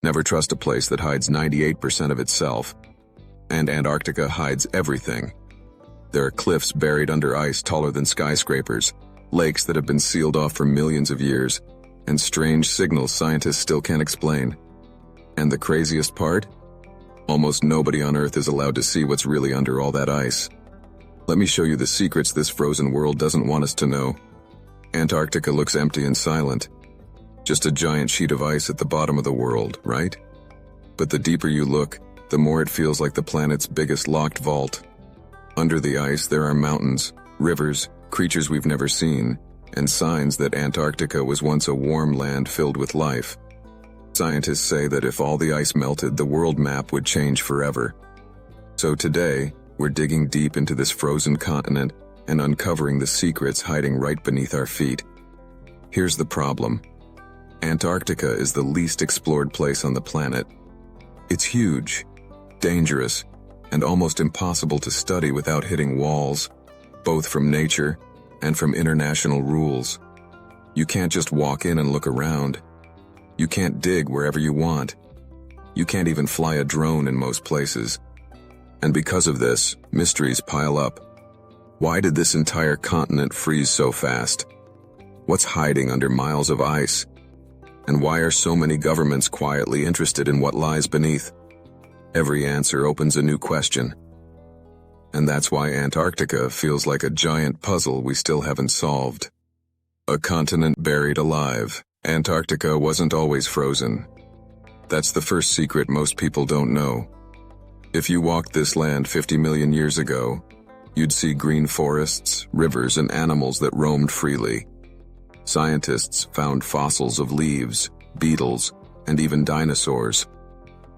Never trust a place that hides 98% of itself. And Antarctica hides everything. There are cliffs buried under ice taller than skyscrapers, lakes that have been sealed off for millions of years, and strange signals scientists still can't explain. And the craziest part? Almost nobody on Earth is allowed to see what's really under all that ice. Let me show you the secrets this frozen world doesn't want us to know. Antarctica looks empty and silent. Just a giant sheet of ice at the bottom of the world, right? But the deeper you look, the more it feels like the planet's biggest locked vault. Under the ice, there are mountains, rivers, creatures we've never seen, and signs that Antarctica was once a warm land filled with life. Scientists say that if all the ice melted, the world map would change forever. So today, we're digging deep into this frozen continent and uncovering the secrets hiding right beneath our feet. Here's the problem. Antarctica is the least explored place on the planet. It's huge, dangerous, and almost impossible to study without hitting walls, both from nature and from international rules. You can't just walk in and look around. You can't dig wherever you want. You can't even fly a drone in most places. And because of this, mysteries pile up. Why did this entire continent freeze so fast? What's hiding under miles of ice? And why are so many governments quietly interested in what lies beneath? Every answer opens a new question. And that's why Antarctica feels like a giant puzzle we still haven't solved. A continent buried alive. Antarctica wasn't always frozen. That's the first secret most people don't know. If you walked this land 50 million years ago, you'd see green forests, rivers, and animals that roamed freely. Scientists found fossils of leaves, beetles, and even dinosaurs.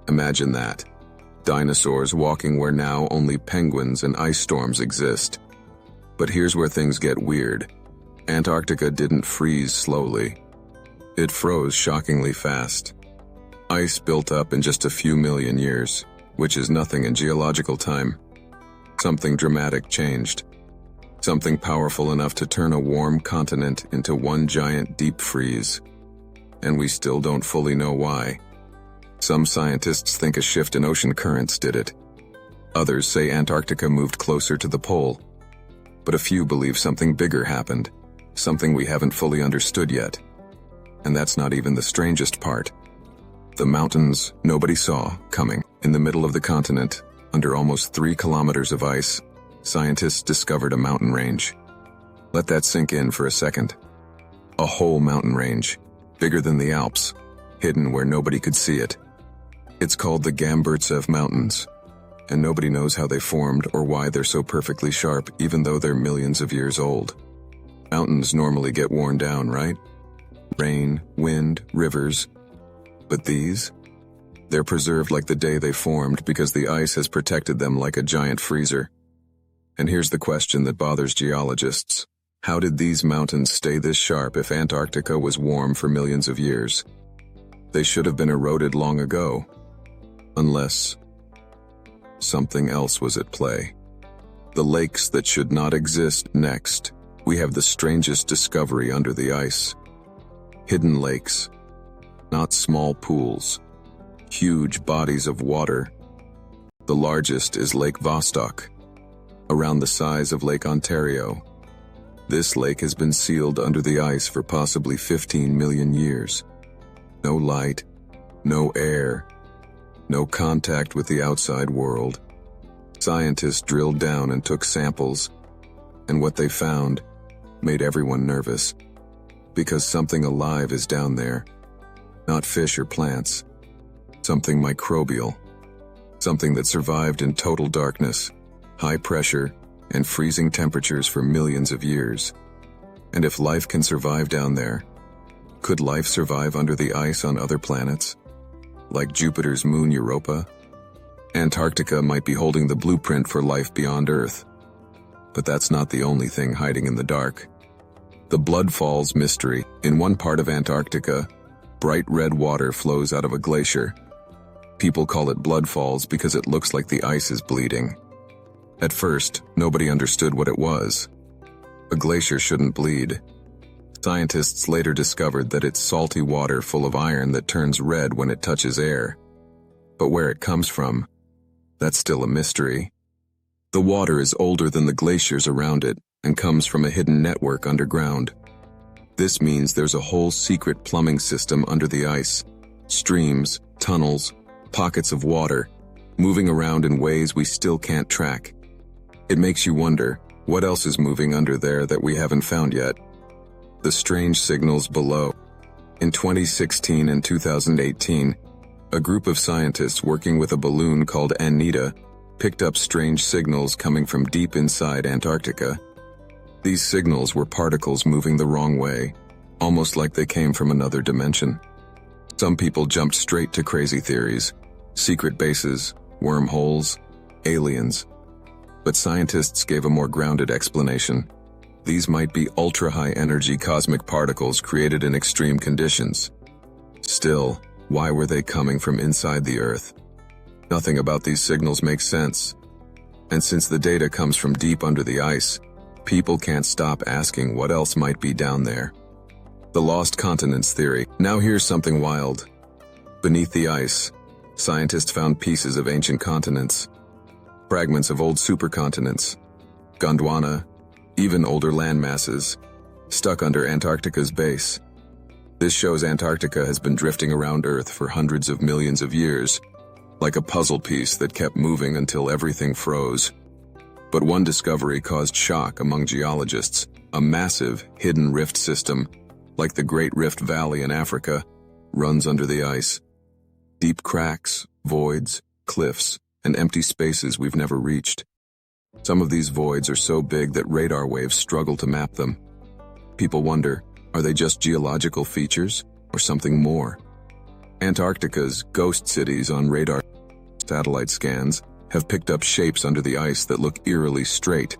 Imagine that. Dinosaurs walking where now only penguins and ice storms exist. But here's where things get weird. Antarctica didn't freeze slowly. It froze shockingly fast. Ice built up in just a few million years, which is nothing in geological time. Something dramatic changed. Something powerful enough to turn a warm continent into one giant deep freeze. And we still don't fully know why. Some scientists think a shift in ocean currents did it. Others say Antarctica moved closer to the pole. But a few believe something bigger happened, something we haven't fully understood yet. And that's not even the strangest part. The mountains nobody saw coming. In the middle of the continent, under almost 3 kilometers of ice, scientists discovered a mountain range. Let that sink in for a second. A whole mountain range, bigger than the Alps, hidden where nobody could see it. It's called the Gamburtsev Mountains, and nobody knows how they formed or why they're so perfectly sharp even though they're millions of years old. Mountains normally get worn down, right? Rain, wind, rivers. But these? They're preserved like the day they formed because the ice has protected them like a giant freezer. And here's the question that bothers geologists. How did these mountains stay this sharp if Antarctica was warm for millions of years? They should have been eroded long ago. Unless something else was at play. The lakes that should not exist. Next, we have the strangest discovery under the ice. Hidden lakes. Not small pools. Huge bodies of water. The largest is Lake Vostok, around the size of Lake Ontario. This lake has been sealed under the ice for possibly 15 million years. No light, no air, no contact with the outside world. Scientists drilled down and took samples, and what they found made everyone nervous. Because something alive is down there, not fish or plants. Something microbial. Something that survived in total darkness, high pressure, and freezing temperatures for millions of years. And if life can survive down there, could life survive under the ice on other planets? Like Jupiter's moon Europa? Antarctica might be holding the blueprint for life beyond Earth. But that's not the only thing hiding in the dark. The Blood Falls mystery. In one part of Antarctica, bright red water flows out of a glacier. People call it Blood Falls because it looks like the ice is bleeding. At first, nobody understood what it was. A glacier shouldn't bleed. Scientists later discovered that it's salty water full of iron that turns red when it touches air. But where it comes from, that's still a mystery. The water is older than the glaciers around it and comes from a hidden network underground. This means there's a whole secret plumbing system under the ice. Streams, tunnels, pockets of water, moving around in ways we still can't track. It makes you wonder, what else is moving under there that we haven't found yet? The strange signals below. In 2016 and 2018, a group of scientists working with a balloon called Anita picked up strange signals coming from deep inside Antarctica. These signals were particles moving the wrong way, almost like they came from another dimension. Some people jumped straight to crazy theories, secret bases, wormholes, aliens. But scientists gave a more grounded explanation. These might be ultra-high energy cosmic particles created in extreme conditions. Still, why were they coming from inside the Earth? Nothing about these signals makes sense. And since the data comes from deep under the ice, people can't stop asking what else might be down there. The lost continents theory. Now here's something wild. Beneath the ice, scientists found pieces of ancient continents, fragments of old supercontinents, Gondwana, even older landmasses, stuck under Antarctica's base. This shows Antarctica has been drifting around Earth for hundreds of millions of years, like a puzzle piece that kept moving until everything froze. But one discovery caused shock among geologists: a massive, hidden rift system, like the Great Rift Valley in Africa, runs under the ice. Deep cracks, voids, cliffs, and empty spaces we've never reached. Some of these voids are so big that radar waves struggle to map them. People wonder, are they just geological features, or something more? Antarctica's ghost cities on radar satellite scans have picked up shapes under the ice that look eerily straight.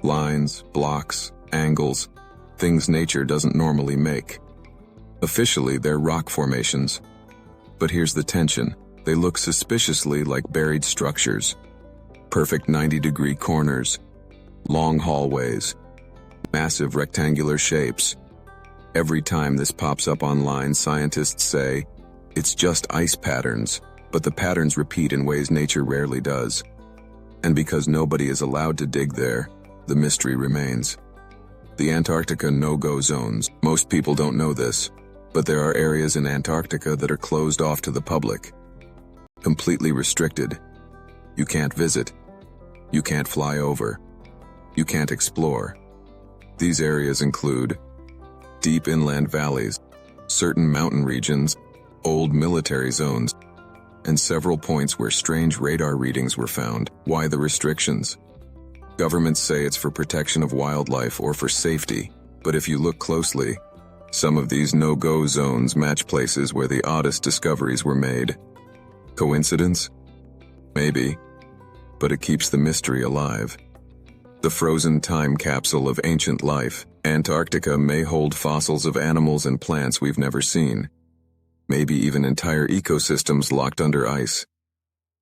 Lines, blocks, angles, things nature doesn't normally make. Officially, they're rock formations. But here's the tension. They look suspiciously like buried structures. Perfect 90-degree corners, long hallways, massive rectangular shapes. Every time this pops up online, scientists say, it's just ice patterns, but the patterns repeat in ways nature rarely does. And because nobody is allowed to dig there, the mystery remains. The Antarctica no-go zones. Most people don't know this, but there are areas in Antarctica that are closed off to the public. Completely restricted. You can't visit. You can't fly over. You can't explore. These areas include deep inland valleys, certain mountain regions, old military zones, and several points where strange radar readings were found. Why the restrictions? Governments say it's for protection of wildlife or for safety, but if you look closely, some of these no-go zones match places where the oddest discoveries were made. Coincidence? Maybe, but it keeps the mystery alive. The frozen time capsule of ancient life. Antarctica may hold fossils of animals and plants we've never seen. Maybe even entire ecosystems locked under ice.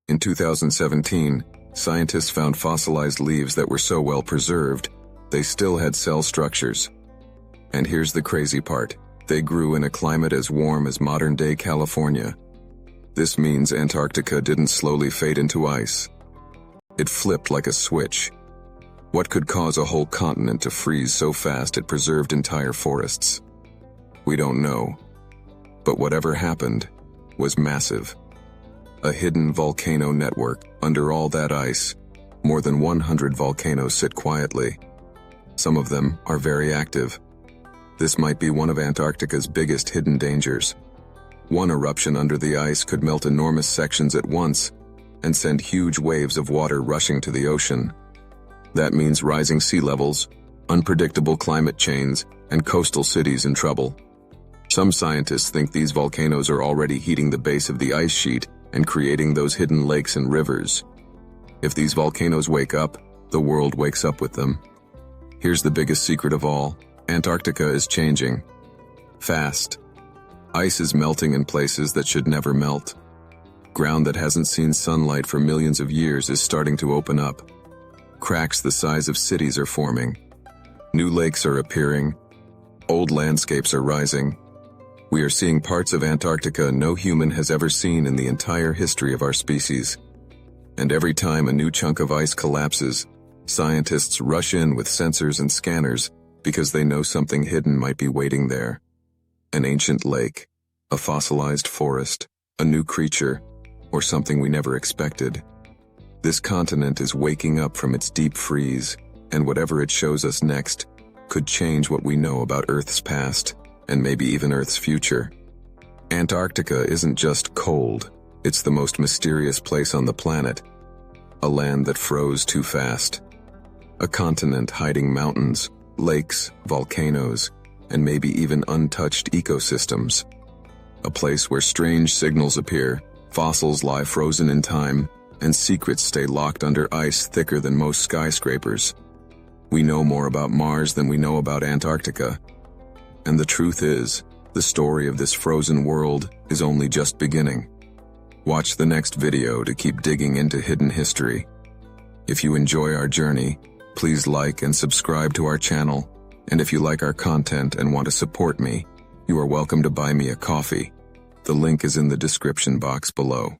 In 2017, scientists found fossilized leaves that were so well preserved, they still had cell structures. And here's the crazy part. They grew in a climate as warm as modern-day California. This means Antarctica didn't slowly fade into ice. It flipped like a switch. What could cause a whole continent to freeze so fast it preserved entire forests? We don't know. But whatever happened was massive. A hidden volcano network under all that ice. More than 100 volcanoes sit quietly. Some of them are very active. This might be one of Antarctica's biggest hidden dangers. One eruption under the ice could melt enormous sections at once and send huge waves of water rushing to the ocean. That means rising sea levels, unpredictable climate chains, and coastal cities in trouble. Some scientists think these volcanoes are already heating the base of the ice sheet and creating those hidden lakes and rivers. If these volcanoes wake up, the world wakes up with them. Here's the biggest secret of all. Antarctica is changing. Fast. Ice is melting in places that should never melt. Ground that hasn't seen sunlight for millions of years is starting to open up. Cracks the size of cities are forming. New lakes are appearing. Old landscapes are rising. We are seeing parts of Antarctica no human has ever seen in the entire history of our species. And every time a new chunk of ice collapses, scientists rush in with sensors and scanners because they know something hidden might be waiting there. An ancient lake, a fossilized forest, a new creature, or something we never expected. This continent is waking up from its deep freeze, and whatever it shows us next could change what we know about Earth's past, and maybe even Earth's future. Antarctica isn't just cold, it's the most mysterious place on the planet. A land that froze too fast. A continent hiding mountains, lakes, volcanoes, and maybe even untouched ecosystems. A place where strange signals appear, fossils lie frozen in time, and secrets stay locked under ice thicker than most skyscrapers. We know more about Mars than we know about Antarctica. And the truth is, the story of this frozen world is only just beginning. Watch the next video to keep digging into hidden history. If you enjoy our journey, please like and subscribe to our channel. And if you like our content and want to support me, you are welcome to buy me a coffee. The link is in the description box below.